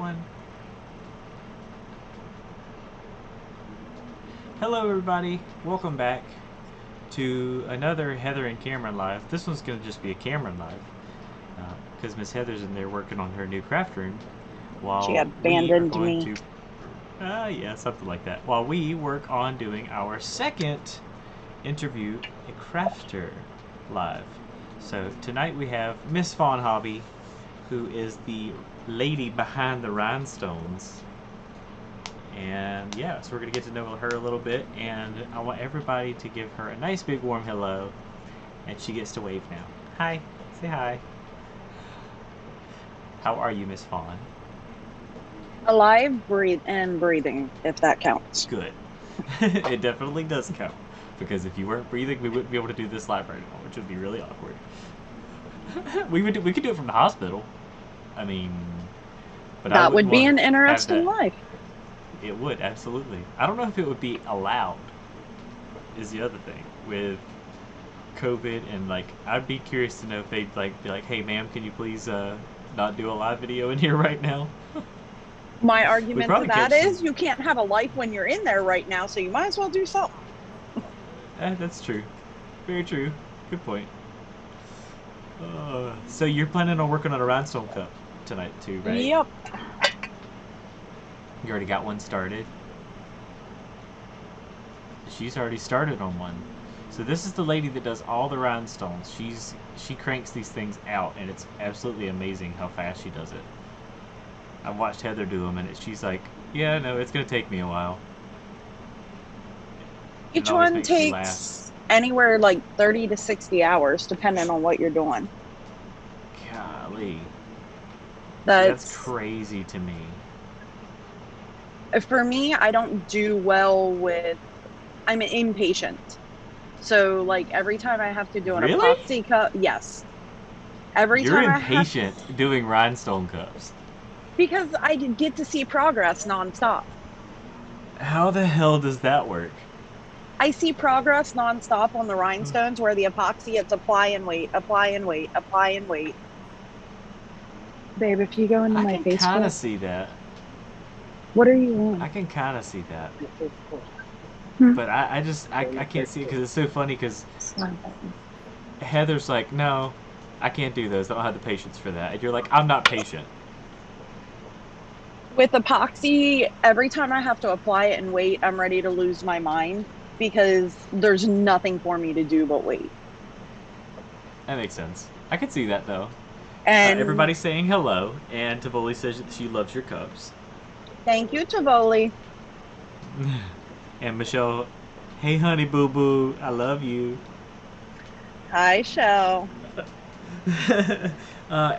going? Hello everybody, welcome back to another Heather and Cameron live. This one's going to just be a Cameron live because Miss Heather's in there working on her new craft room She while we are abandoned going me. to, yeah, something like that, while we work on doing our second interview a crafter live. So tonight we have Miss Fawn Hobby, who is the lady behind the rhinestones. And yeah, so we're going to get to know her a little bit, and I want everybody to give her a nice big warm hello, and she gets to wave now. Hi, say hi. How are you, Miss Fawn? Alive, breathe, and breathing, if that counts. Good. It definitely does count, because if you weren't breathing, we wouldn't be able to do this live right now, which would be really awkward. We could do it from the hospital. I mean, but I That wouldn't would be want an to have interesting that. life. It would, absolutely. I don't know if it would be allowed, is the other thing, with COVID, and like I'd be curious to know if they'd like be like, "Hey, ma'am, can you please not do a live video in here right now?" My We'd argument to probably that catch some. is you can't have a life when you're in there right now, so you might as well do something. That's true. Very true. Good point. So you're planning on working on a rhinestone cup tonight too, right? Yep. You already got one started. She's already started on one. So this is the lady that does all the rhinestones. She cranks these things out, and it's absolutely amazing how fast she does it. I've watched Heather do them, and she's like, "Yeah, no, it's gonna take me a while," and it Each always one makes me laugh. takes anywhere like 30 to 60 hours, depending on what you're doing. Golly, see, that's That's crazy to me. for me, I don't do well with, I'm impatient. So, like, every time I have to do an Really? epoxy cup, yes. Every You're time I have, impatient doing rhinestone cups. because I get to see progress nonstop. How the hell does that work? I see progress nonstop on the rhinestones where the epoxy, it's apply and wait, apply and wait, apply and wait. Babe, if you go into I my can kind of Facebook, see that. what are you I on? can kind of see that. Hmm. But I can't see it because it's so funny because Slime button. Heather's like, no, I can't do those. I don't have the patience for that. And you're like, I'm not patient. With epoxy, every time I have to apply it and wait, I'm ready to lose my mind because there's nothing for me to do but wait. That makes sense. I can see that though. And Everybody's saying hello, and Tivoli says that she loves your cups. thank you, Tivoli. And Michelle, hey honey boo boo, I love you. Hi, Shell.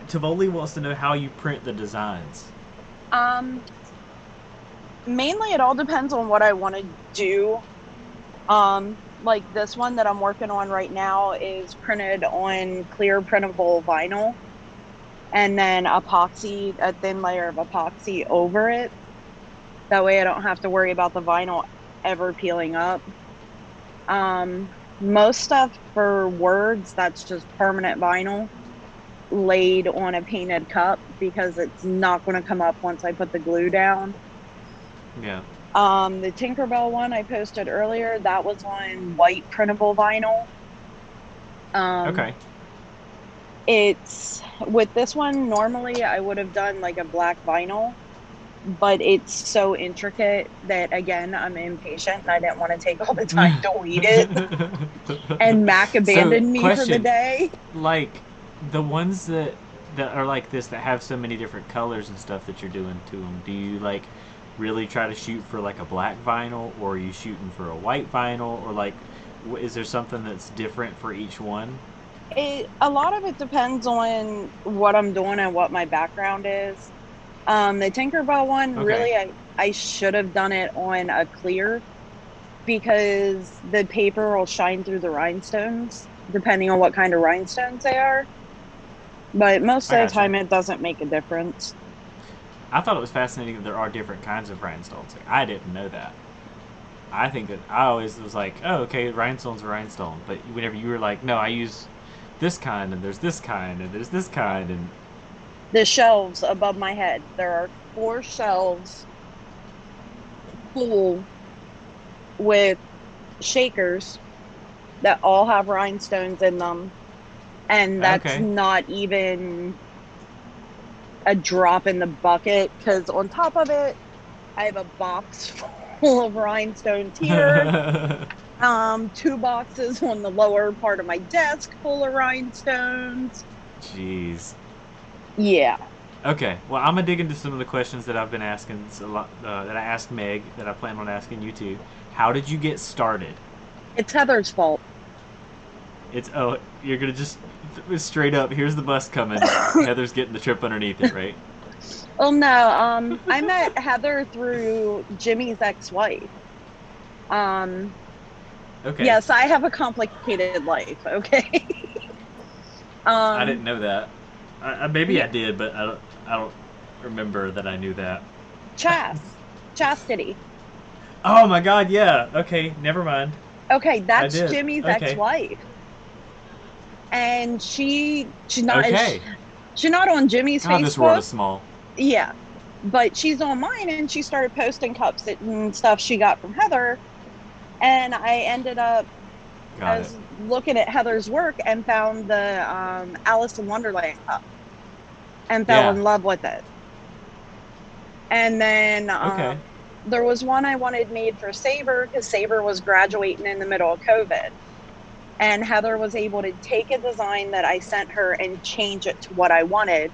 Tivoli wants to know how you print the designs. Um, Mainly it all depends on what I want to do. Like this one that I'm working on right now is printed on clear printable vinyl and then epoxy, a thin layer of epoxy over it. That way I don't have to worry about the vinyl ever peeling up. Most stuff for words, that's just permanent vinyl laid on a painted cup because it's not going to come up once I put the glue down. Yeah. The Tinkerbell one I posted earlier, that was on white printable vinyl. Um, Okay. it's with this one, normally I would have done like a black vinyl, but it's so intricate that again, I'm impatient and I didn't want to take all the time to weed it. And Mac So, abandoned me for the question: day. like the ones that are like this that have so many different colors and stuff that you're doing to them, do you like really try to shoot for like a black vinyl, or are you shooting for a white vinyl, or like is there something that's different for each one? A lot of it depends on what I'm doing and what my background is. The Tinkerbell one, Okay, really, I should have done it on a clear because the paper will shine through the rhinestones, depending on what kind of rhinestones they are. But most I of the gotcha. time, it doesn't make a difference. I thought it was fascinating that there are different kinds of rhinestones. Like, I didn't know that. I think that I always was like, oh, okay, rhinestone's a rhinestone. But whenever you were like, no, I use this kind, and there's this kind, and there's this kind, and The shelves above my head, there are 4 shelves full with shakers that all have rhinestones in them. And that's Okay. not even a drop in the bucket, because on top of it, I have a box full of rhinestones here. 2 boxes on the lower part of my desk full of rhinestones. Jeez. Yeah. Okay. Well, I'm gonna dig into some of the questions that I've been asking a lot, that I asked Meg, that I plan on asking you too. How did you get started? It's Heather's fault. It's you're gonna just straight up. Here's the bus coming. Heather's getting the trip underneath it, right? Well, no, I met Heather through Jimmy's ex-wife. Okay. Yes, I have a complicated life, okay? I didn't um, know that. Maybe yeah, I did, but I don't remember that I knew that. Chastity. Oh my God! Yeah. Okay. Never mind. Okay, I that's did. Jimmy's Okay. ex-wife. And Okay. she's not on Jimmy's God, this world Facebook. is small. Yeah. But she's on mine, and she started posting cups and stuff she got from Heather. And I Got it. was looking at Heather's work and found the Alice in Wonderland cup and fell Yeah. in love with it. And then Okay. there was one I wanted made for Saber, because Saber was graduating in the middle of COVID. And Heather was able to take a design that I sent her and change it to what I wanted.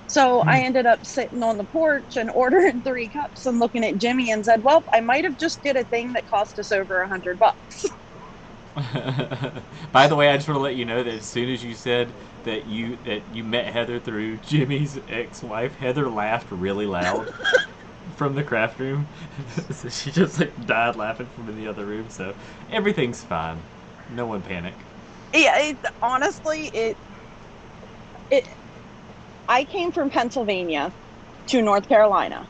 So I Hmm. ended up sitting on the porch and ordering 3 cups and looking at Jimmy and said, well, I might have just did a thing that cost us over $100. By the way, I just want to let you know that as soon as you said that you met Heather through Jimmy's ex-wife, Heather laughed really loud from the craft room. So she just like died laughing from in the other room. So everything's fine. No one panic. Yeah, honestly, it I came from Pennsylvania to North Carolina.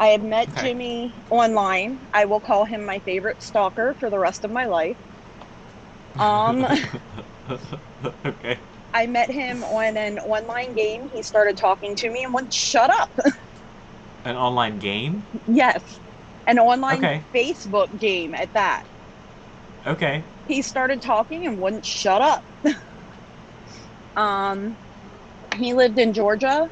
I had met Okay. Jimmy online. I will call him my favorite stalker for the rest of my life. Um, Okay. I met him on an online game. He started talking to me and wouldn't shut up. An online game? Yes, an online Okay. Facebook game at that. Okay. He started talking and wouldn't shut up. Um, he lived in Georgia.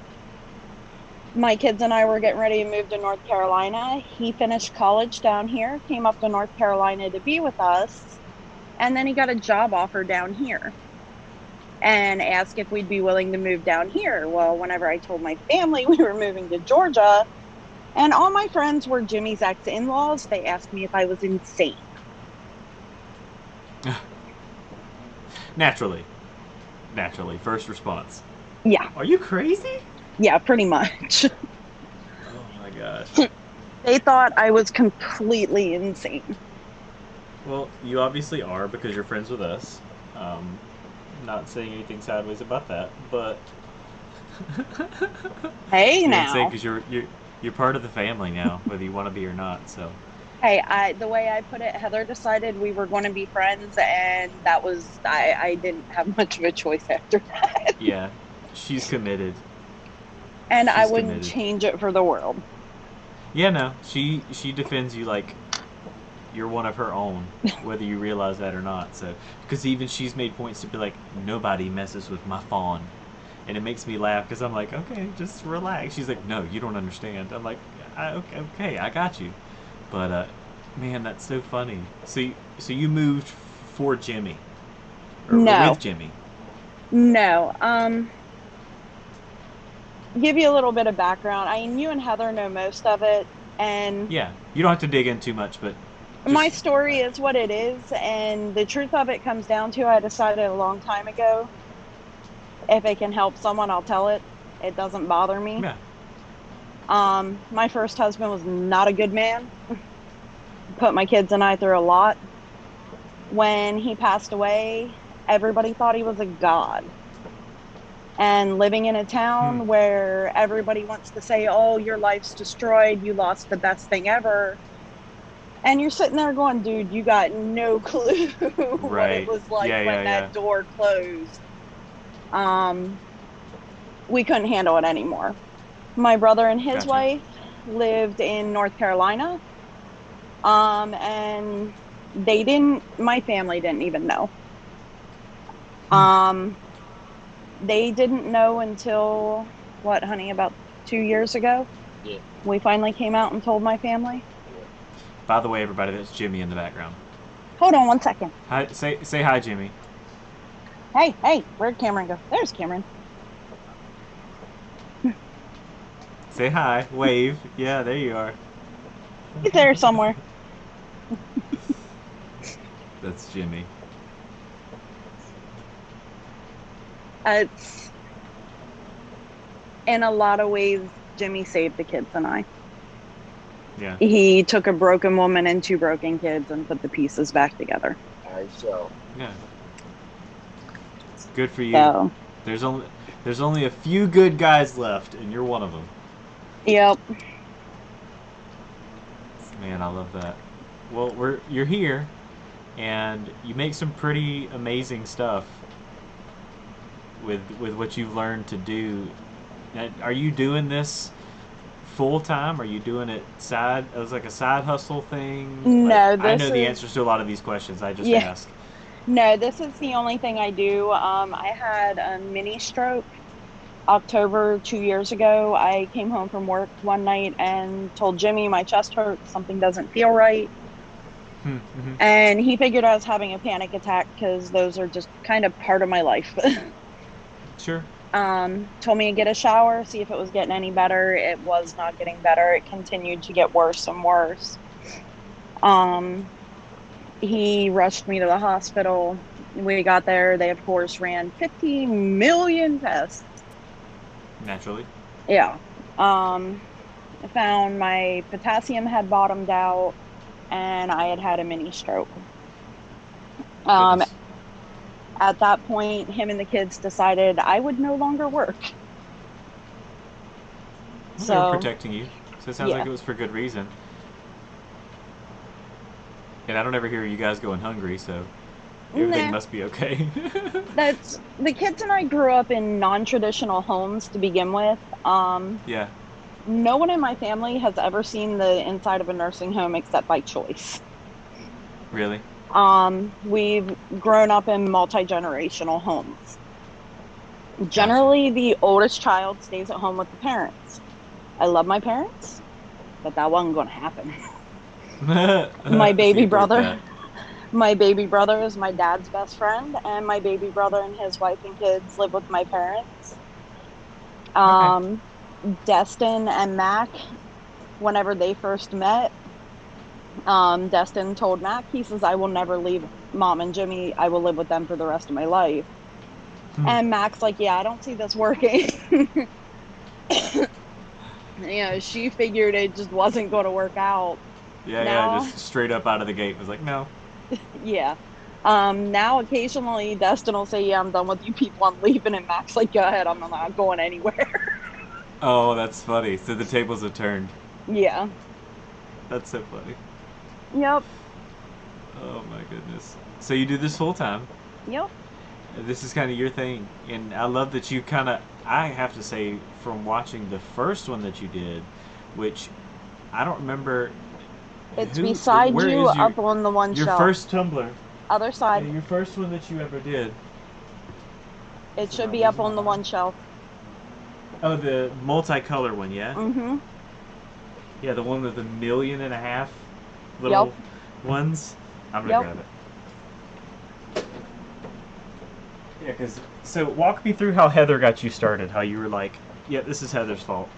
My kids and I were getting ready to move to North Carolina. He finished college down here, came up to North Carolina to be with us, and then he got a job offer down here and asked if we'd be willing to move down here. Well, whenever I told my family we were moving to Georgia, and all my friends were Jimmy's ex-in-laws, they asked me if I was insane. Naturally. Naturally. First response. Yeah, Are you crazy? yeah, pretty much. Oh my gosh. They thought I was completely insane. Well, you obviously are because you're friends with us. Um, Not saying anything sideways about that, but Hey you're insane now. because you're part of the family now, whether you want to be or not. So Hey, the way I put it, Heather decided we were going to be friends, and that was I didn't have much of a choice after that. yeah, she's committed. And I She's wouldn't committed. change it for the world. Yeah, no, she defends you like you're one of her own, whether you realize that or not. So, because even she's made points to be like, nobody messes with my fawn, and it makes me laugh because I'm like, okay, just relax. She's like, no, you don't understand. I'm like, okay, I got you. But man, that's so funny. So you moved for Jimmy, or with No, Jimmy? no. Give you a little bit of background. I mean, you and Heather know most of it, and Yeah, you don't have to dig in too much, but my just story is what it is. And the truth of it comes down to, I decided a long time ago, if it can help someone, I'll tell it. It doesn't bother me. yeah. My first husband was not a good man. Put my kids and I through a lot. When he passed away, everybody thought he was a god. And living in a Hmm. town where everybody wants to say, oh, your life's destroyed, you lost the best thing ever. And you're sitting there going, dude, you got no clue what it Right. was like Yeah, yeah, when yeah. that door closed. Um, we couldn't handle it anymore. My brother and his Gotcha. wife lived in North Carolina. And my family didn't even know. Hmm. Um, they didn't know until what, honey, about 2 years ago. Yeah. We finally came out and told my family. Yeah. By the way, everybody, that's Jimmy in the background. Hold on one second. Hi, say hi, Jimmy. Hey, hey, where'd Cameron go? There's Cameron. Say hi. Wave. Yeah, there you are. He's there somewhere. That's Jimmy. It's in a lot of ways, Jimmy saved the kids and I. Yeah. He took a broken woman and two broken kids and put the pieces back together. I shall. Yeah. Good for you. So, There's only a few good guys left, and you're one of them. yep. Man, I love that. Well, you're here, and you make some pretty amazing stuff with what you've learned to do. Now, are you doing this full time? Are you doing it side as like a side hustle thing? Like, No, I this know the is, answers to a lot of these questions. I just yeah, ask. no, this is the only thing I do. I had a mini stroke October 2 years ago. I came home from work one night and told Jimmy my chest hurts, something doesn't feel right. Mm-hmm. And he figured I was having a panic attack because those are just kind of part of my life. Sure. Told me to get a shower, see if it was getting any better. It was not getting better. It continued to get worse and worse. Um, he rushed me to the hospital. We got there. They, of course, ran 50 million tests. Naturally. Yeah. Found my potassium had bottomed out and I had had a mini stroke. Um, Goodness. at that point, him and the kids decided I would no longer work. Well, they were So, protecting you, so it sounds like yeah. it was for good reason. And I don't ever hear you guys going hungry, so everything Nah, must be okay. that's the kids and I grew up in non-traditional homes to begin with. Yeah. No one in my family has ever seen the inside of a nursing home except by choice. Really? We've grown up in multi-generational homes. Gotcha. Generally, the oldest child stays at home with the parents. I love my parents, but that wasn't going to happen. My So baby you broke brother, that. my baby brother is my dad's best friend, and my baby brother and his wife and kids live with my parents. Okay. Um, Destin and Mac, whenever they first met, Destin told Mac, he says, I will never leave mom and Jimmy. I will live with them for the rest of my life. Hmm. And Mac's like, yeah, I don't see this working. She figured it just wasn't going to work out. Yeah, yeah, Now, just straight up out of the gate was like, no. yeah. Now occasionally Destin will say, yeah, I'm done with you people. I'm leaving. And Mac's like, go ahead. I'm not going anywhere. Oh, that's funny. So the tables have turned. Yeah. That's so funny. Yep. Oh my goodness. So you do this full time. Yep. This is kind of your thing, and I love that you kind of. I have to say, from watching the first one that you did, which I don't remember It's who. beside Where you is up on the one your shelf. first tumbler? Other Yeah, side. your first one that you ever did. It Am I should be up losing my on the mind? one shelf. Oh, the multicolor one, yeah. Mm-hmm. Yeah, the one with the 1.5 million Yep. little ones. I'm gonna Yep. grab it. Yeah, cause so walk me through how Heather got you started. How you were like, yeah, this is Heather's fault.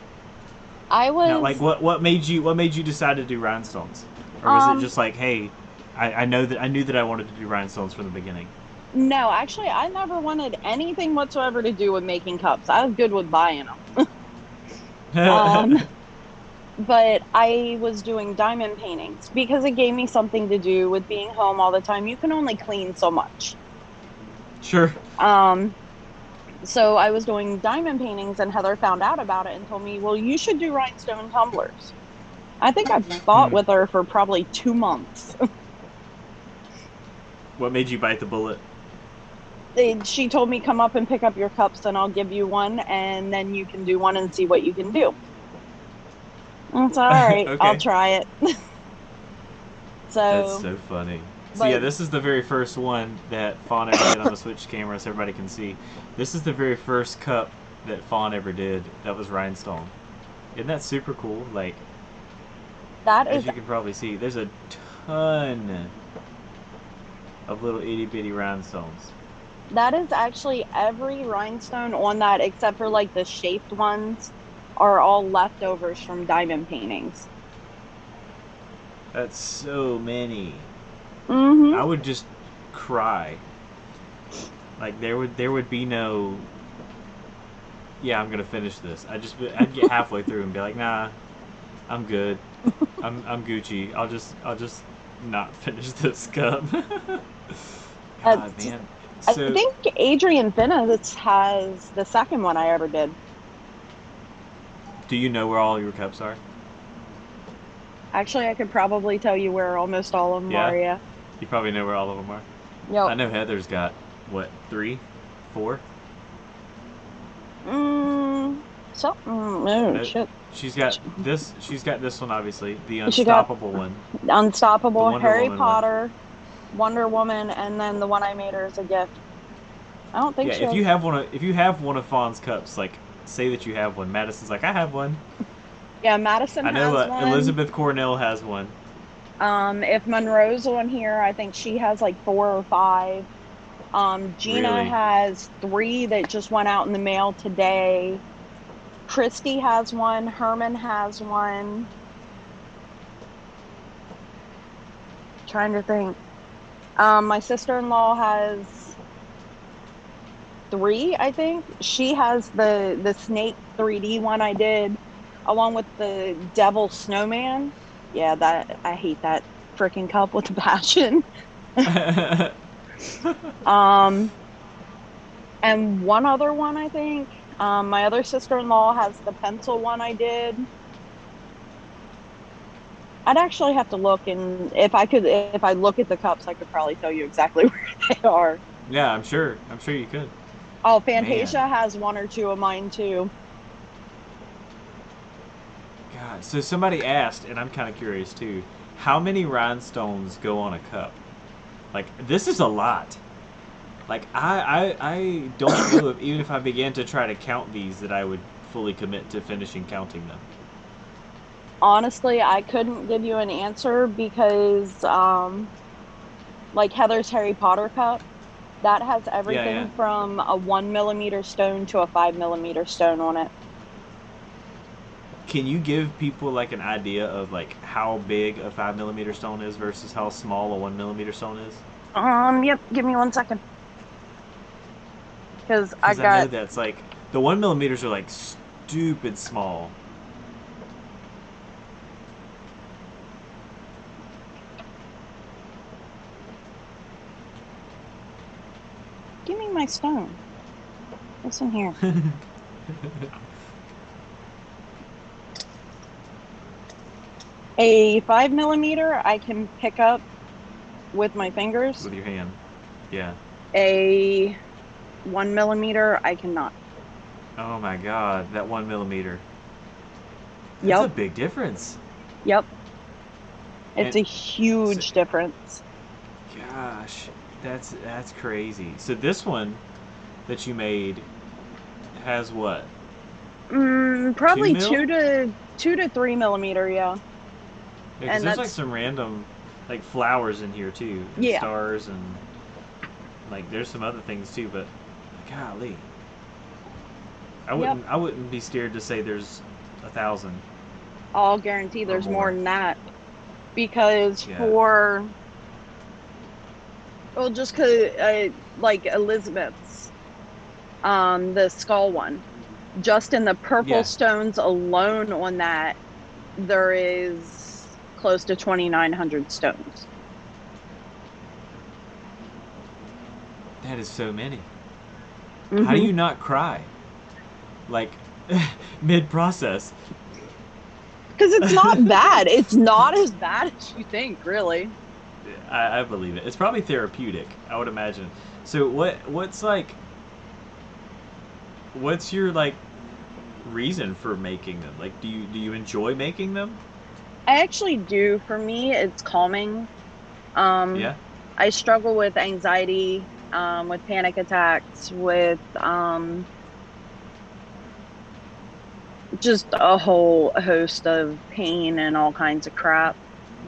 I Now, like, was, what made you decide to do rhinestones, or was it um, just like, hey, I knew that I wanted to do rhinestones from the beginning. no, actually, I never wanted anything whatsoever to do with making cups. I was good with buying them. Um, but I was doing diamond paintings because it gave me something to do with being home all the time. You can only clean so much. Sure. Um, so I was doing diamond paintings and Heather found out about it and told me, well, you should do rhinestone tumblers. I think I fought Hmm. with her for probably 2 months. What made you bite the bullet? She told me come up and pick up your cups and I'll give you one and then you can do one and see what you can do. It's all right. I'll Okay. try it. That's So, so funny. So yeah, but this is the very first one that Fawn ever did on the Switch camera, so everybody can see. This is the very first cup that Fawn ever did. That was Rhinestone. Isn't that super cool? Like, that as is you can probably see, there's a ton of little itty bitty rhinestones. actually every rhinestone on that except for like the shaped ones are all leftovers from diamond paintings. That's so many. Mm-hmm. I would just cry. Like there would be no. Yeah, I'm gonna finish this. I'd get halfway through and be like, nah, I'm good. I'm Gucci. I'll just not finish this cup. God, That's, man. I So, think Adrian Venice has the second one I ever did. do you know where all your cups are? Actually, I could probably tell you where almost all of them Yeah, are. Yeah. you probably know where all of them are. Yep. I know Heather's got what, three, four? Oh No, shit. she's got this. She's got this one, obviously, the She got unstoppable one, the Unstoppable, Wonder Harry Woman one. Potter, Wonder Woman, and then the one I made her as a gift. I don't think Yeah, she if has. you have one of Fawn's cups, like say that you have one. Madison's like, I have one. Yeah, Madison I know has one. Elizabeth Cornell has one. If Monroe's on here, I think she has like 4 or 5. Gina Really? has 3 that just went out in the mail today. Christy has one. Herman has one. Trying to think. My sister-in-law has 3, I think. She has the snake 3D one I did, along with the devil snowman. Yeah, that I hate that freaking cup with a passion. Um, and one other one I think. My other sister-in-law has the pencil one I did. I'd actually have to look, and if I look at the cups, I could probably tell you exactly where they are. Yeah, I'm sure. I'm sure you could. Oh, Man, Fantasia has 1 or 2 of mine too. God. So somebody asked, and I'm kind of curious too. How many rhinestones go on a cup? Like this is a lot. Like I don't know if even if I began to try to count these that I would fully commit to finishing counting them. Honestly, I couldn't give you an answer because, like Heather's Harry Potter cup, that has Yeah, yeah. everything from a 1 millimeter stone to a 5 millimeter stone on it. Can you give people like an idea of like how big a 5 millimeter stone is versus how small a 1 millimeter stone is? Yep. Give me 1 second because I Because I know got. that's like the 1 millimeters are like stupid small. Give me my stone. Listen here. A 5 millimeter I can pick up with my fingers. With your hand. Yeah. A 1 millimeter I cannot. Oh my god, that 1 millimeter. That's a Yep. big difference. Yep. It's And a so, huge difference. gosh, that's crazy. So this one that you made has what? Two Probably mil? 2 to 3 millimeter. Yeah. Yeah, because And there's like that's, some random like flowers in here too, and yeah. stars, and like there's some other things too. But golly, I Yep. wouldn't I wouldn't be scared to say there's 1,000 I'll guarantee or there's more more. than that because Yeah, for, well, just because, like Elizabeth's, the skull one, just in the purple yeah, stones alone on that, there is close to 2,900 stones. that is so many. How do Mm-hmm. you not cry? Like mid process. Because it's not bad. It's not as bad as you think, really. I believe it. It's probably therapeutic, I would imagine. So what's your like reason for making them? Like, do you enjoy making them? I actually do. For me, it's calming. Um, Yeah. I struggle with anxiety, with panic attacks, with just a whole host of pain and all kinds of crap.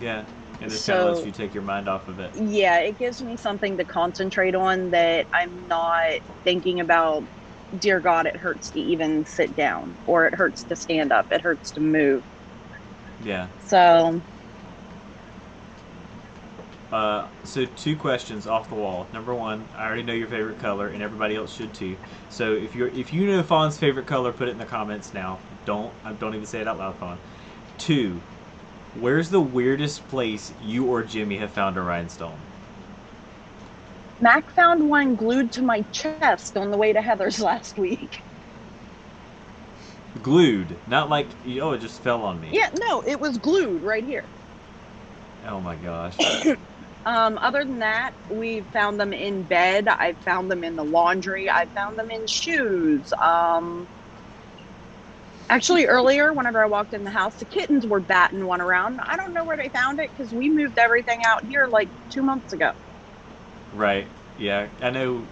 Yeah. And this kind of lets So, you take your mind off of it. yeah, it gives me something to concentrate on that I'm not thinking about, dear God, it hurts to even sit down, or it hurts to stand up, it hurts to move. Yeah. So, So two questions off the wall. Number one, I already know your favorite color, and everybody else should too. So if you know Fawn's favorite color, put it in the comments now. Don't even say it out loud, Fawn. Two, where's the weirdest place you or Jimmy have found a rhinestone? Mac found one glued to my chest on the way to Heather's last week. Glued, not like oh it just fell on me. Yeah, no, it was glued right here. Oh my gosh. Other than that, we've found them in bed. I've found them in the laundry. I've found them in shoes. Actually, earlier, whenever I walked in the house, the kittens were batting one around. I don't know where they found it because we moved everything out here like 2 months ago. Right. Yeah. I know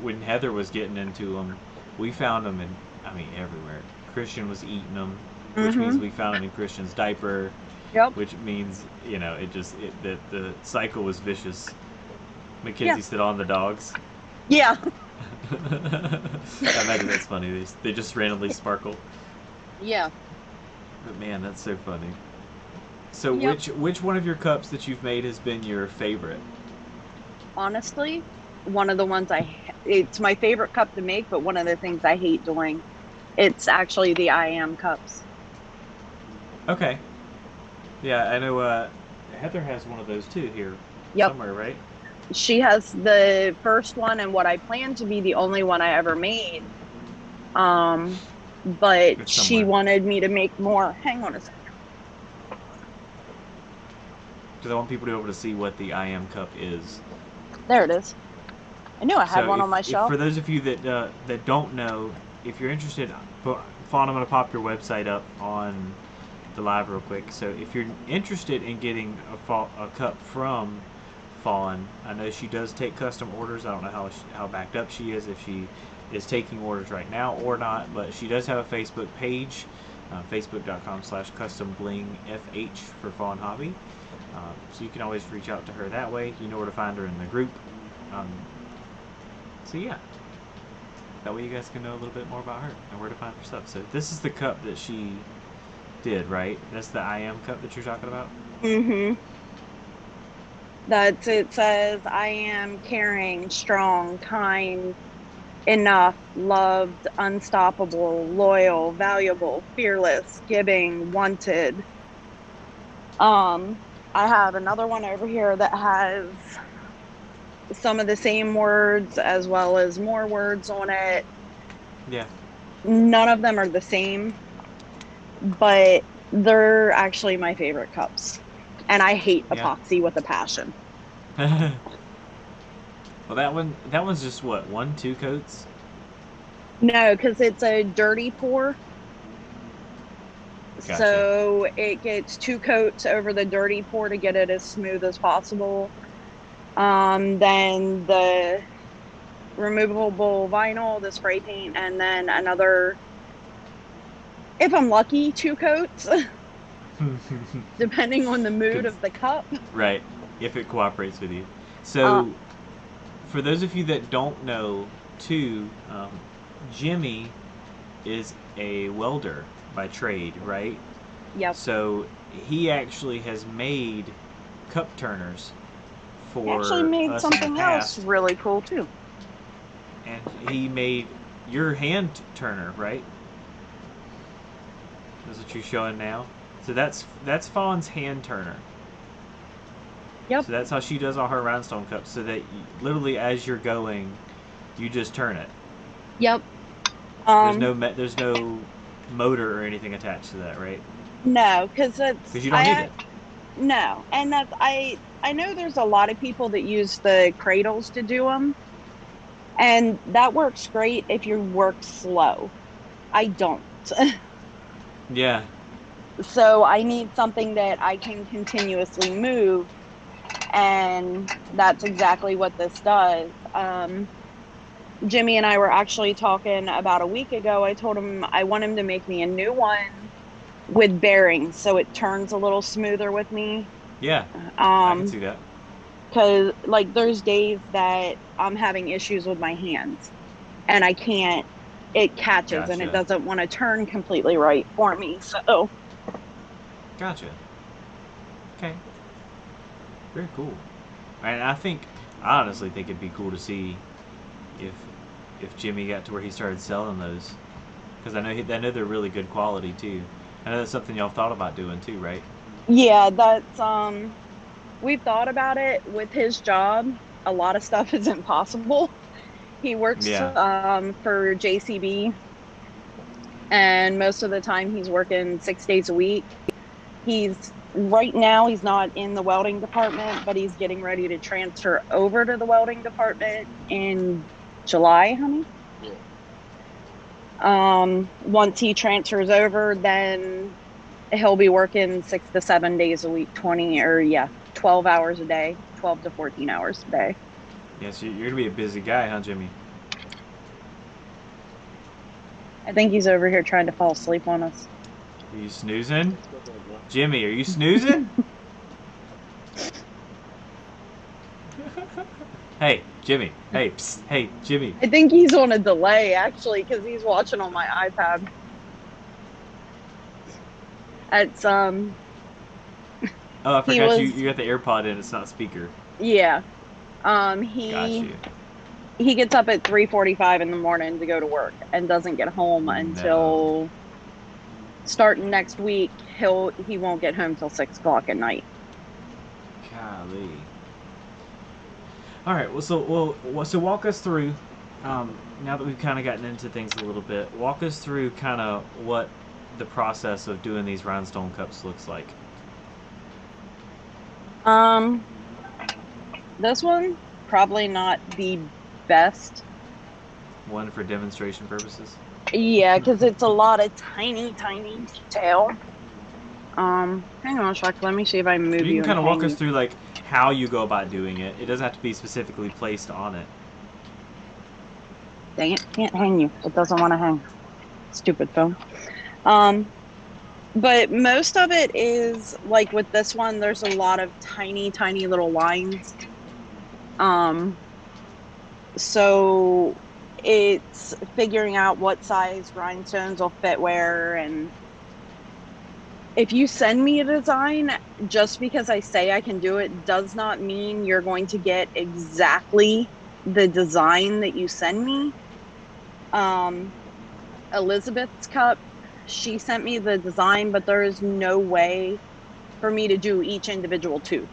when Heather was getting into them, we found them in, I mean, everywhere. Christian was eating them, which means Mm-hmm. we found them in Christian's diaper, Yep. which means, the cycle was vicious. Yeah. Mackenzie sit on the dogs. Yeah. I imagine that's funny. They just randomly sparkle. Yeah. But man, that's so funny. So Yep. which one of your cups that you've made has been your favorite? Honestly, one of the ones it's my favorite cup to make, but one of the things I hate doing, it's actually the I am cups. Okay. Yeah, I know. Heather has one of those too here Yep. somewhere, right? She has the first one and what I plan to be the only one I ever made. But It's she somewhere. wanted me to make more. Hang on a second. Because I want people to be able to see what the I am cup is. There it is. I knew I had So one on my if shelf. for those of you that don't know, if you're interested, Fawn, I'm going to pop your website up on the live real quick. So if you're interested in getting a cup from Fawn, I know she does take custom orders. I don't know how backed up she is, if she is taking orders right now or not, but she does have a Facebook page, facebook.com/customblingfh for Fawn Hobby. So you can always reach out to her that way. You know where to find her in the group. Um, so yeah, that way you guys can know a little bit more about her and where to find her stuff. So this is the cup that she did, right? That's the I am cup that you're talking about. Mm-hmm. It says, I am caring, strong, kind, enough, loved, unstoppable, loyal, valuable, fearless, giving, wanted. I have another one over here that has some of the same words as well as more words on it. Yeah. None of them are the same, but they're actually my favorite cups. And I hate Yeah. epoxy with a passion. Well, that one's just what, one, two coats? No, because it's a dirty pour. Gotcha. So it gets two coats over the dirty pour to get it as smooth as possible. Then the removable vinyl, the spray paint, and then another, if I'm lucky, two coats, depending on the mood of the cup. Right, if it cooperates with you. Uh, So, for those of you that don't know, too, Jimmy is a welder by trade, right? yep. So he actually has made cup turners He actually for made us in the something else past, really cool too. and he made your hand turner, right? That's what you're showing now. So that's Fawn's hand turner. Yep. So that's how she does all her rhinestone cups. So that literally as you're going, you just turn it. Yep. There's no motor or anything attached to that, right? No, because it's Because you don't need it. No, and that's I know there's a lot of people that use the cradles to do them, and that works great if you work slow. I don't. Yeah. So I need something that I can continuously move, and that's exactly what this does. Jimmy and I were actually talking about a week ago. I told him I want him to make me a new one with bearings so it turns a little smoother with me. Yeah. I can Um, see that. because like there's days that I'm having issues with my hands and I can't, it catches and it Gotcha. doesn't want to turn completely right for me. So, Gotcha. Okay. Very cool. And I honestly think it'd be cool to see if if Jimmy got to where he started selling those, because I know they're really good quality too. I know that's something y'all thought about doing too, right? yeah, that's, we've thought about it with his job. A lot of stuff is impossible. He works Yeah. for JCB, and most of the time he's working 6 days a week. He's right now he's not in the welding department, but he's getting ready to transfer over to the welding department in July, honey. Once he transfers over, then he'll be working 6 to 7 days a week, 20 or yeah, 12 hours a day, 12 to 14 hours a day. Yeah. So you're gonna be a busy guy, huh, Jimmy? I think he's over here trying to fall asleep on us. Are you snoozing, Jimmy? Are you snoozing? Hey, Jimmy. Hey, psst. Hey, Jimmy. I think he's on a delay actually because he's watching on my iPad. It's Oh, I he forgot was you got the AirPod in. It's not speaker. yeah. Got you. He gets up at 3:45 in the morning to go to work and doesn't get home No. until starting next week. He won't get home till 6 o'clock at night. Golly. All right. So walk us through. Now that we've kind of gotten into things a little bit, walk us through kind of what the process of doing these rhinestone cups looks like. Um, this one probably not the best. One for demonstration purposes. Yeah, because it's a lot of tiny, tiny detail. Hang on a sec. Let me see if I can move You you can and kind of walk hang us you. through like how you go about doing it. It doesn't have to be specifically placed on it. Dang it, can't hang you. It doesn't want to hang. Stupid phone. Um, but most of it is like with this one, there's a lot of tiny, tiny little lines. Um, so it's figuring out what size rhinestones will fit where. And if you send me a design, just because I say I can do it does not mean you're going to get exactly the design that you send me. Um, Elizabeth's cup, she sent me the design, but there is no way for me to do each individual tooth.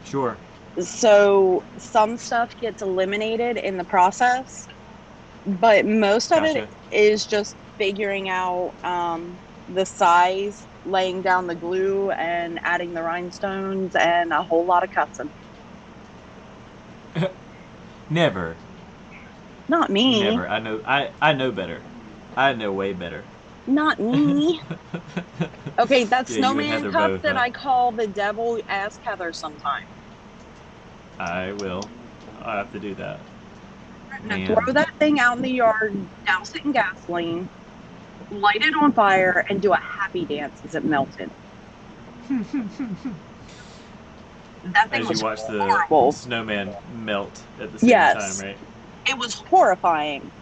Sure. So some stuff gets eliminated in the process, but most of it Gotcha. is just figuring out the size, laying down the glue, and adding the rhinestones, and a whole lot of cussing. Never. Not me. Never. I know better. I know way better. Not me. Okay, that Yeah, you and snowman Heather cup both, that huh? I call the devil, ask Heather sometime. I will. I'll have to do that. Now Man. throw that thing out in the yard, douse it in gasoline, light it on fire, and do a happy dance as it melted. That thing As you was watch the horrible. snowman melt at the same time, Yes, right? it was horrifying.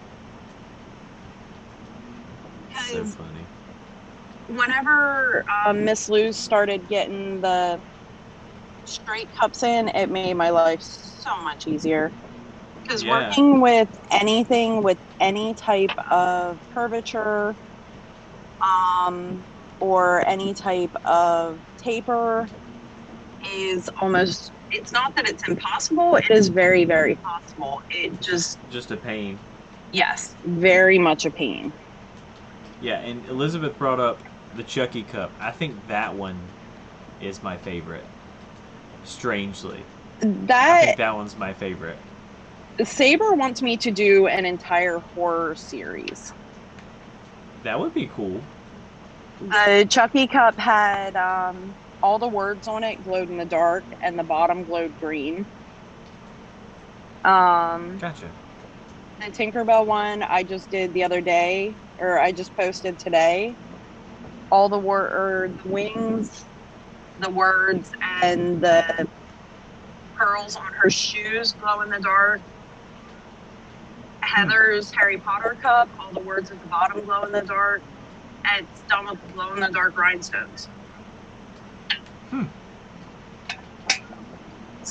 So Because funny. whenever Miss Luz started getting the straight cups in, it made my life so much easier. Because Yeah. working with anything with any type of curvature, or any type of taper is almost, it's not that it's impossible, it is very, very possible. It just, Just a pain. yes, very much a pain. Yeah, and Elizabeth brought up the Chucky cup. I think that one is my favorite. Strangely, I think That that one's my favorite. Saber wants me to do an entire horror series. That would be cool. The Chucky cup had all the words on it glowed in the dark, and the bottom glowed green. Gotcha. The Tinkerbell one I just did the other day, or I just posted today. All the the wings, the words, and the pearls on her shoes glow in the dark. Heather's Harry Potter cup, all the words at the bottom glow in the dark. And it's done with glow in the dark rhinestones. Hmm.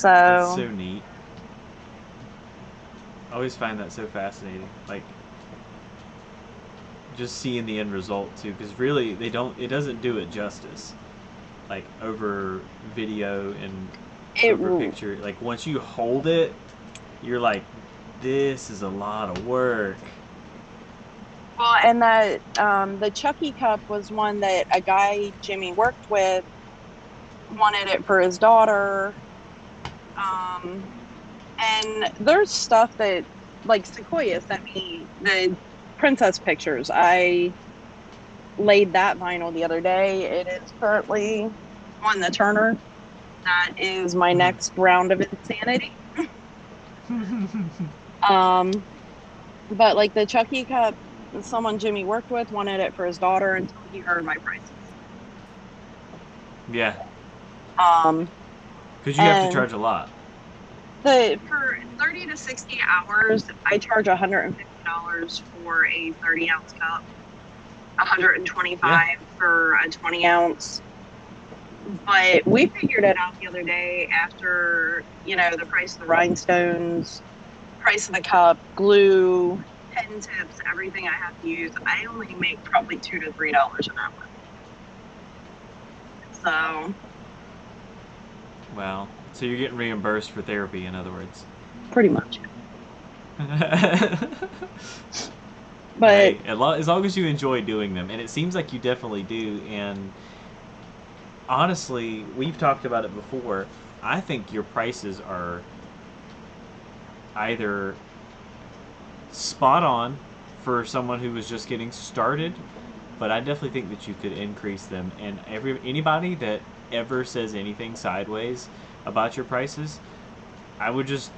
That's So so neat. I always find that so fascinating. Like, just seeing the end result too, because really it doesn't do it justice. Like over video and it over picture, like once you hold it, you're like, this is a lot of work. well, and that the Chucky cup was one that a guy Jimmy worked with wanted it for his daughter. And there's stuff that, like, Sequoia sent me the princess pictures. I laid that vinyl the other day. It is currently on the turner. That is my next round of insanity. But like the Chucky cup, someone Jimmy worked with wanted it for his daughter until he heard my prices. Yeah, Um, because you have to charge a lot. For 30 to 60 hours, I charge $150 for a 30-ounce cup, 125 for a 20-ounce. But we figured it out the other day after, the price of the rhinestones, price of the cup, glue, pen tips, everything I have to use. I only make probably $2 to $3 an hour. So. Wow. So you're getting reimbursed for therapy, in other words. Pretty much. But hey, as long as you enjoy doing them, and it seems like you definitely do. And honestly, we've talked about it before. I think your prices are either spot on for someone who was just getting started, but I definitely think that you could increase them. And anybody that ever says anything sideways about your prices, I would just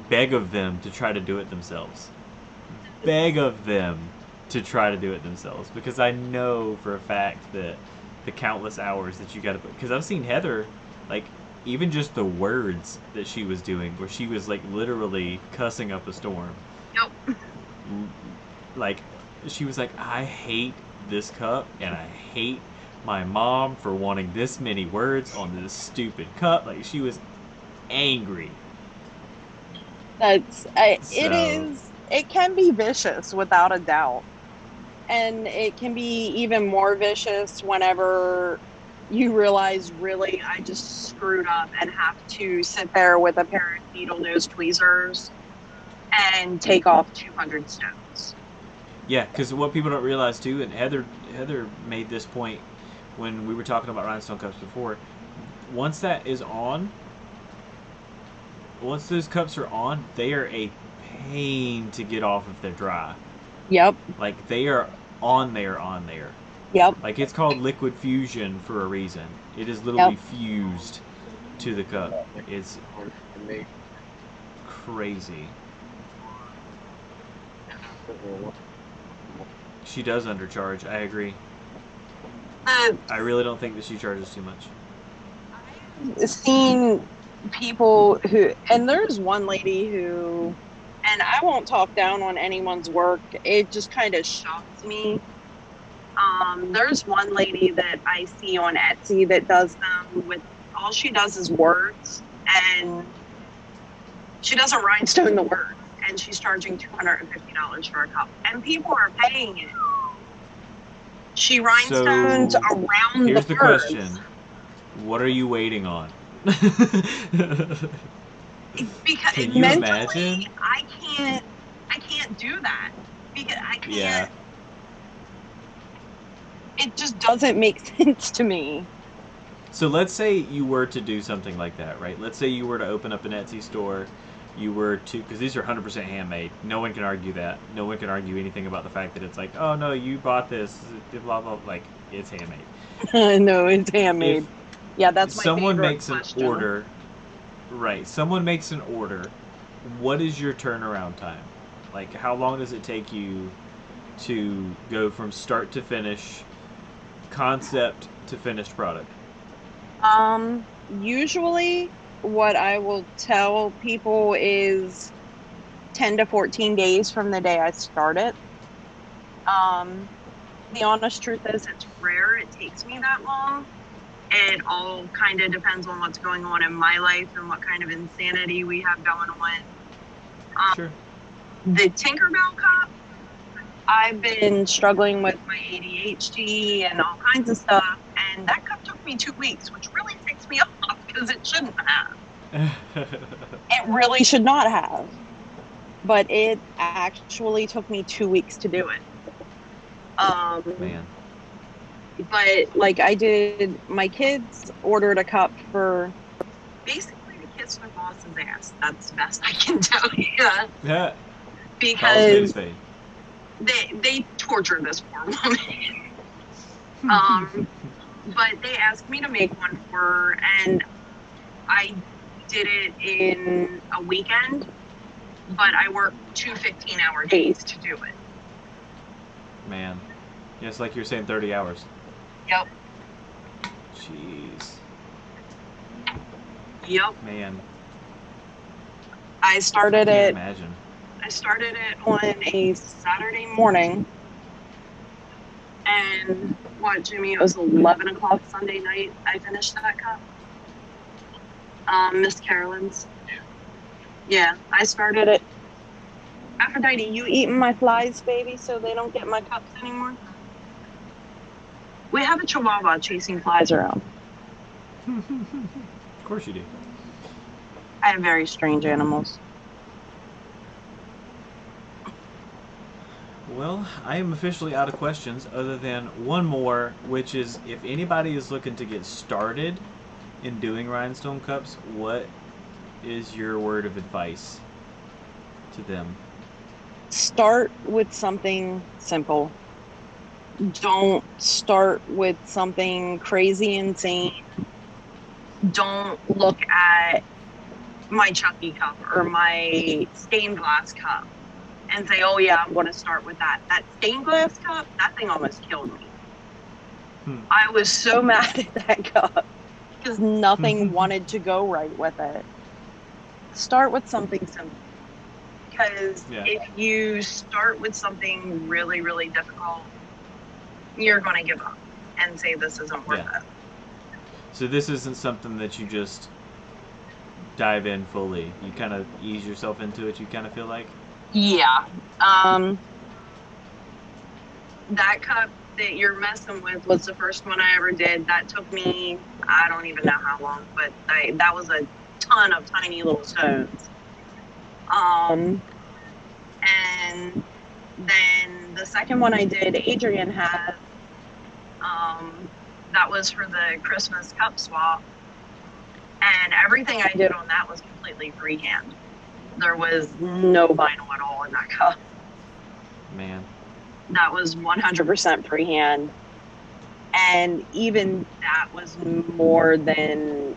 beg of them to try to do it themselves. Beg of them to try to do it themselves, because I know for a fact that the countless hours that you got to put. Because I've seen Heather, like, even just the words that she was doing, where she was like literally cussing up a storm. Yep. Like, she was like, I hate this cup, and I hate my mom for wanting this many words on this stupid cup. Like, she was angry. It can be vicious without a doubt. And it can be even more vicious whenever you realize, really, I just screwed up and have to sit there with a pair of needle nose tweezers and take off 200 stones. Yeah, because what people don't realize too, and Heather made this point when we were talking about rhinestone cups before. Once that is on, once those cups are on, they are a pain to get off if they're dry. Yep. Like, they are on there. Yep. Like, it's called liquid fusion for a reason. It is literally fused to the cup. It's crazy. She does undercharge. I agree. I really don't think that she charges too much. I've seen people and there's one lady who, and I won't talk down on anyone's work, it just kind of shocks me. There's one lady that I see on Etsy that does them with, all she does is words, and she doesn't rhinestone the words, and she's charging $250 for a cup, and people are paying it. She rhinestones around here's the words. question. What are you waiting on? Because can you imagine? I can't do that because I can't. Yeah. It just doesn't make sense to me. So let's say you were to do something like that, right? Let's say you were to open up an Etsy store. You were to, because these are 100% handmade. No one can argue that. No one can argue anything about the fact that it's like, oh no, you bought this, blah blah. Like it's handmade. No, it's handmade. If Yeah, that's my someone favorite makes an question. order, right? Someone makes an order. What is your turnaround time? Like, how long does it take you to go from start to finish, concept to finished product? Usually what I will tell people is 10 to 14 days from the day I start it. Um, the honest truth is it's rare it takes me that long. It all kind of depends on what's going on in my life and what kind of insanity we have going on. Sure. The Tinkerbell cup, I've been struggling with my ADHD and all kinds of stuff, and that cup took me 2 weeks, which really ticks me off because it shouldn't have. It really should not have, but it actually took me 2 weeks to do it. Man. But like I did, my kids ordered a cup for basically to kiss my boss's ass. That's the best I can tell you. Yeah. Call a spade a Because spade. they tortured this poor woman. um, but they asked me to make one for her, and I did it in a weekend. But I worked 2 15-hour days to do it. Man. Yeah, it's like you're saying 30 hours. Yep. Jeez. Yep. Man. I started Can't it. imagine. I started it on a Saturday morning, and what, Jimmy? It was 11 o'clock Sunday night. I finished that cup. Miss Carolyn's. Yeah, I started it. Aphrodite, you eating my flies, baby, so they don't get my cups anymore? We have a chihuahua chasing flies around. Of course you do. I have very strange animals. Well, I am officially out of questions other than one more, which is if anybody is looking to get started in doing rhinestone cups, what is your word of advice to them? Start with something simple. Don't start with something crazy insane. Don't look at my Chucky cup or my stained glass cup and say, oh yeah, I'm going to start with that. That stained glass cup, that thing almost killed me. I was so mad at that cup because nothing wanted to go right with it. Start with something simple. Because if you start with something really, really difficult, you're going to give up and say this isn't worth it. So this isn't something that you just dive in fully. You kind of ease yourself into it, you kind of feel like? Yeah. That cup that you're messing with was the first one I ever did. That took me, I don't even know how long, but that was a ton of tiny little stones. And then the second one I did, Adrian had, that was for the Christmas cup swap. And everything I did on that was completely freehand. There was no vinyl at all in that cup. Man. That was 100% freehand. And even that was more than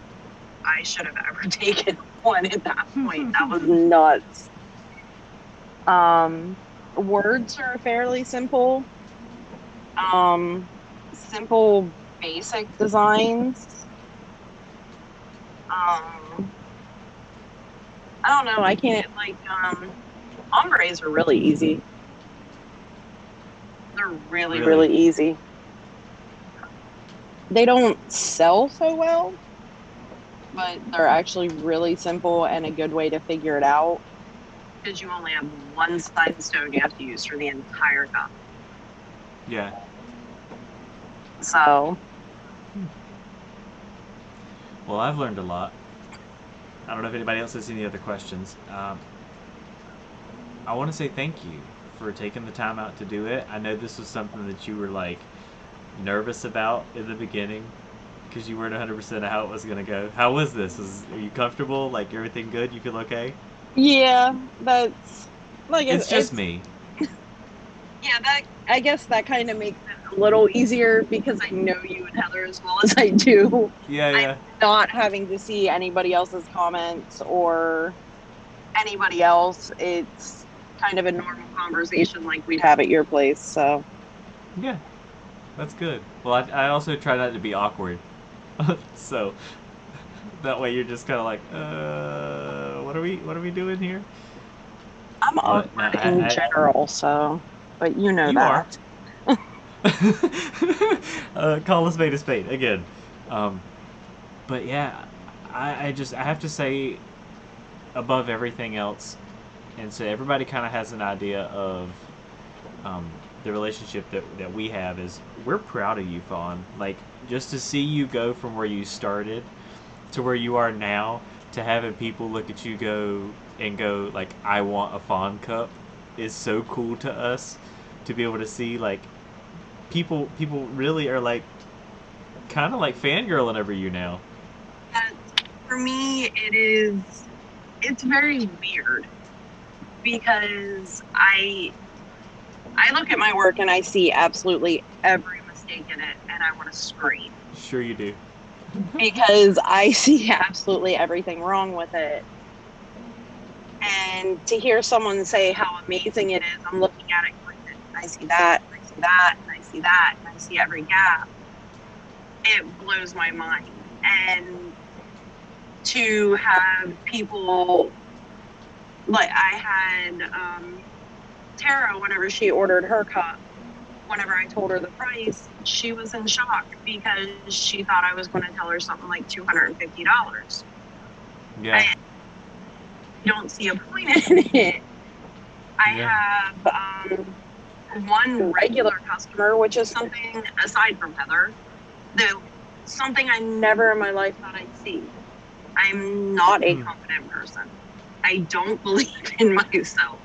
I should have ever taken one at that point. That was nuts. Words are fairly simple. Simple, basic designs. I don't know. I can't, like, ombres are really easy. They're really, really easy. They don't sell so well, but they're actually really simple and a good way to figure it out. Because you only have one side stone you have to use for the entire cup. Yeah. So. Well, I've learned a lot. I don't know if anybody else has any other questions. I want to say thank you for taking the time out to do it. I know this was something that you were like nervous about in the beginning because you weren't 100% how it was gonna go. How was this? Are you comfortable? Like everything good? You feel okay? Yeah, that's like It's just it's me. yeah, that I guess that kind of makes it a little easier because I know you and Heather as well as I do. Yeah, I'm yeah, not having to see anybody else's comments or anybody else. It's kind of a normal conversation like we'd have at your place. So yeah. That's good. Well, I also try not to be awkward, so that way you're just kind of like, what are we doing here? I'm But no, awkward in general, so but you know you are. that. Call a spade again. Um, but yeah, I have to say above everything else, and so everybody kind of has an idea of um, the relationship that we have is we're proud of you, Fawn. Like just to see you go from where you started to where you are now, to having people look at you go like I want a Fawn cup is so cool to us to be able to see like people really are like kind of like fangirling over you now. And for me, it's very weird because I look at my work and I see absolutely every mistake in it and I want to scream Sure you do. because I see absolutely everything wrong with it. And to hear someone say how amazing it is, I'm looking at it going, I see that, and I see that, and I see that, and I see every gap. It blows my mind. And to have people like I had Tara, whenever she ordered her cup, whenever I told her the price, she was in shock because she thought I was going to tell her something like $250. Yeah. I don't see a point in it. I Yeah. have one regular customer, which is something aside from Heather, though something I never in my life thought I'd see. I'm not a confident person. I don't believe in myself.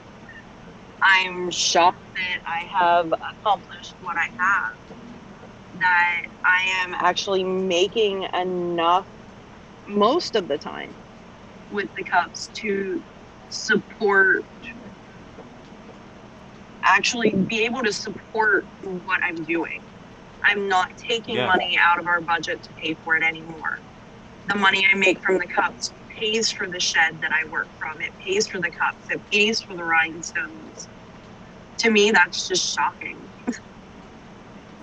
I'm shocked that I have accomplished what I have, that I am actually making enough most of the time with the cups to support, actually be able to support what I'm doing. I'm not taking Yeah. money out of our budget to pay for it anymore. The money I make from the cups pays for the shed that I work from. It pays for the cups. It pays for the rhinestones. To me, that's just shocking.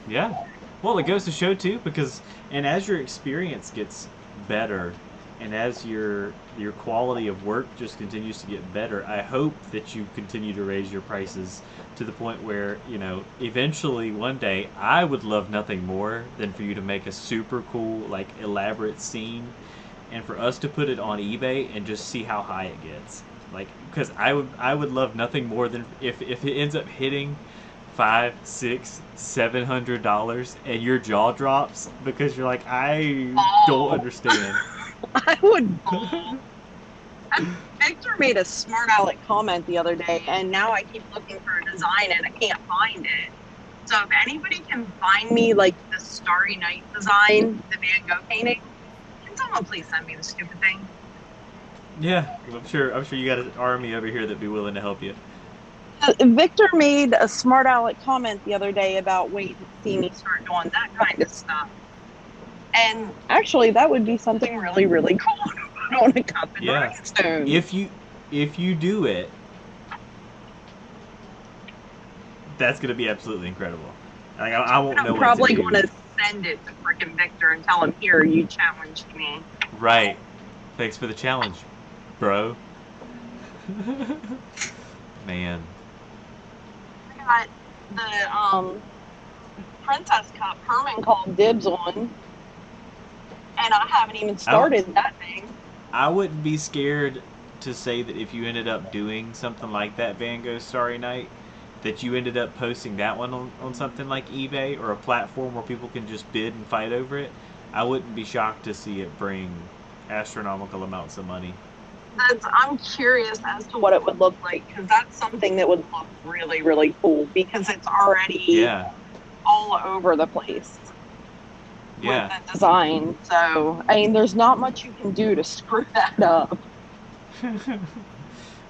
Yeah. Well, it goes to show too because and as your experience gets better and as your quality of work just continues to get better, I hope that you continue to raise your prices to the point where, you know, eventually one day I would love nothing more than for you to make a super cool like elaborate scene and for us to put it on eBay and just see how high it gets. Like, because I would love nothing more than if it ends up hitting five, six, $700 and your jaw drops because you're like, I don't Oh, understand. I would ball. Victor made a smart aleck comment the other day, and now I keep looking for a design and I can't find it. So if anybody can find me like the Starry Night design, the Van Gogh painting, can someone please send me the stupid thing? Yeah, I'm sure you got an army over here that'd be willing to help you. Victor made a smart aleck comment the other day about waiting to see me start doing that kind of stuff. And actually, that would be something really, really cool to put on a cup in Yeah. rhinestones. If you do it, that's gonna be absolutely incredible. Like I won't know I'm what to probably going do. to send it to freaking Victor and tell him, here, you challenged me. Right. Thanks for the challenge, bro. Man. I got the Princess Cup Herman called dibs on, and I haven't even I don't started that thing. I wouldn't be scared to say that if you ended up doing something like that Van Gogh Starry Night, that you ended up posting that one on something like eBay or a platform where people can just bid and fight over it. I wouldn't be shocked to see it bring astronomical amounts of money. I'm curious as to what it would look like because that's something that would look really, really cool because it's already Yeah. all over the place with Yeah. the design. So, I mean, there's not much you can do to screw that up.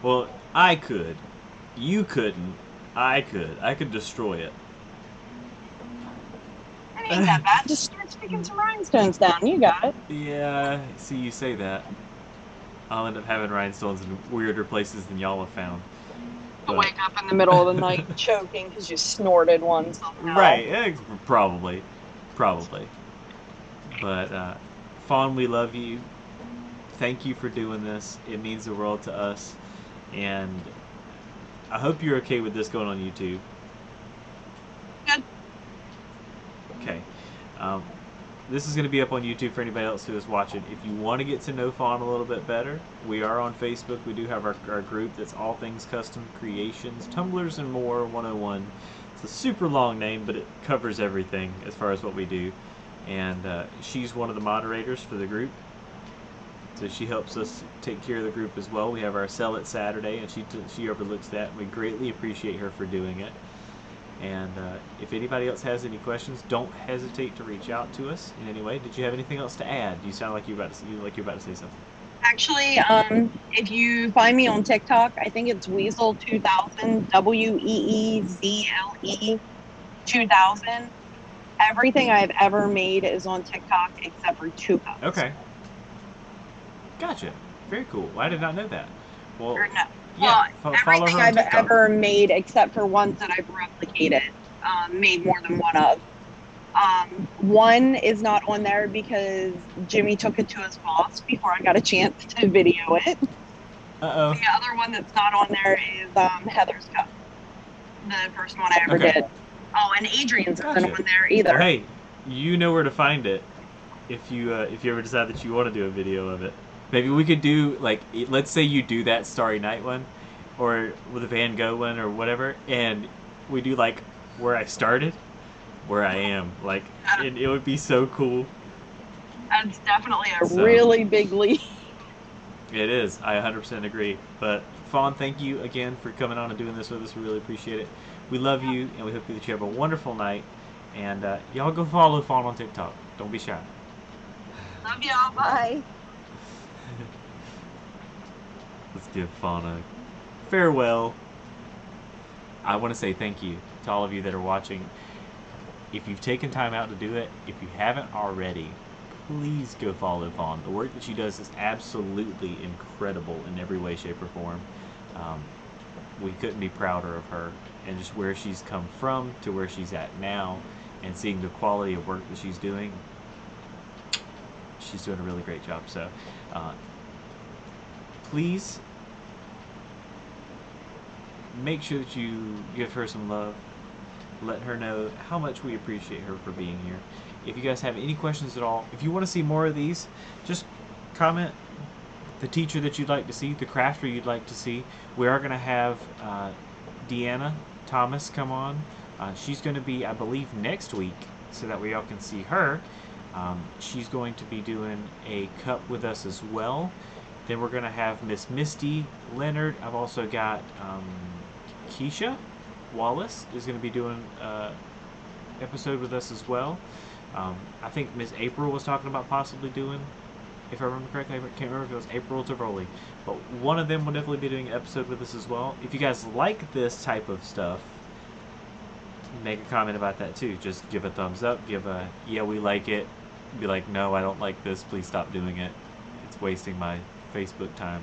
Well, I could. You couldn't. I could. I could destroy it. It ain't that bad. Just start sticking some rhinestones down. You got it. Yeah, see, you say that. I'll end up having rhinestones in weirder places than y'all have found. To But, wake up in the middle of the night choking because you snorted one somehow. right, probably. Probably. But, Fawn, we love you. Thank you for doing this. It means the world to us. And I hope you're okay with this going on YouTube. Good. Okay. Um, this is going to be up on YouTube for anybody else who is watching. If you want to get to know Fawn a little bit better, we are on Facebook. We do have our group that's All Things Custom Creations, Tumblers and More 101. It's a super long name, but it covers everything as far as what we do. And she's one of the moderators for the group. So she helps us take care of the group as well. We have our Sell It Saturday, and she overlooks that. We greatly appreciate her for doing it. And if anybody else has any questions, don't hesitate to reach out to us in any way. Did you have anything else to add? You sound like you're about to say something. Actually, if you find me on TikTok, I think it's Weasel 2000, WEEZLE 2000. Everything I've ever made is on TikTok except for two cups. Okay. Gotcha. Very cool. I did not know that. Well, Or no. yeah. Well, Follow everything her on I've TikTok. ever made except for ones that I've replicated, made more than one of. One is not on there because Jimmy took it to his boss before I got a chance to video it. Uh-oh. The other one that's not on there is Heather's Cup, the first one I ever Okay. did. Oh, and Adrian's isn't Gotcha. on there either. Well, hey, you know where to find it if you ever decide that you want to do a video of it. Maybe we could do, like, let's say you do that Starry Night one, or with a Van Gogh one, or whatever, and we do, like, where I started, where I am. Like, it would be so cool. That's definitely a really big leap. It is. I 100% agree. But, Fawn, thank you again for coming on and doing this with us. We really appreciate it. We love you, and we hope that you have a wonderful night. And y'all go follow Fawn on TikTok. Don't be shy. Love y'all. Bye. Let's give Fawn a farewell. I want to say thank you to all of you that are watching. If you've taken time out to do it, if you haven't already, please go follow Fawn. The work that she does is absolutely incredible in every way, shape, or form. We couldn't be prouder of her and just where she's come from to where she's at now, and seeing the quality of work that she's doing. She's doing a really great job. So please make sure that you give her some love. Let her know how much we appreciate her for being here. If you guys have any questions at all, if you want to see more of these, just comment the teacher that you'd like to see, the crafter you'd like to see. We are going to have Deanna Thomas come on. She's going to be, I believe, next week, so that we all can see her. She's going to be doing a cup with us as well. Then we're going to have Miss Misty Leonard. I've also got Keisha Wallace is going to be doing episode with us as well. I think Miss April was talking about possibly doing, if I remember correctly, I can't remember if it was April or Tivoli, but one of them will definitely be doing an episode with us as well. If you guys like this type of stuff, make a comment about that too. Just give a thumbs up, give a, yeah, we like it. Be like, no, I don't like this, please stop doing it. It's wasting my Facebook time.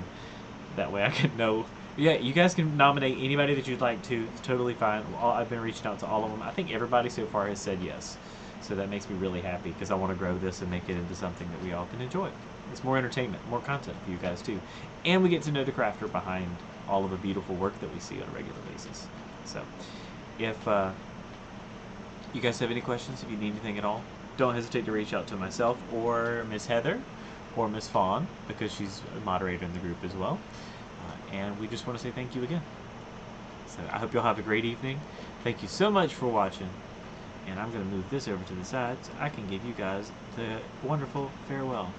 That way I can know. Yeah, you guys can nominate anybody that you'd like to. It's totally fine. I've been reaching out to all of them. I think everybody so far has said yes. So that makes me really happy, because I want to grow this and make it into something that we all can enjoy. It's more entertainment, more content for you guys too. And we get to know the crafter behind all of the beautiful work that we see on a regular basis. So if you guys have any questions, if you need anything at all, don't hesitate to reach out to myself or Miss Heather or Miss Fawn, because she's a moderator in the group as well. And we just want to say thank you again. So I hope you'll have a great evening. Thank you so much for watching. And I'm going to move this over to the side so I can give you guys the wonderful farewell.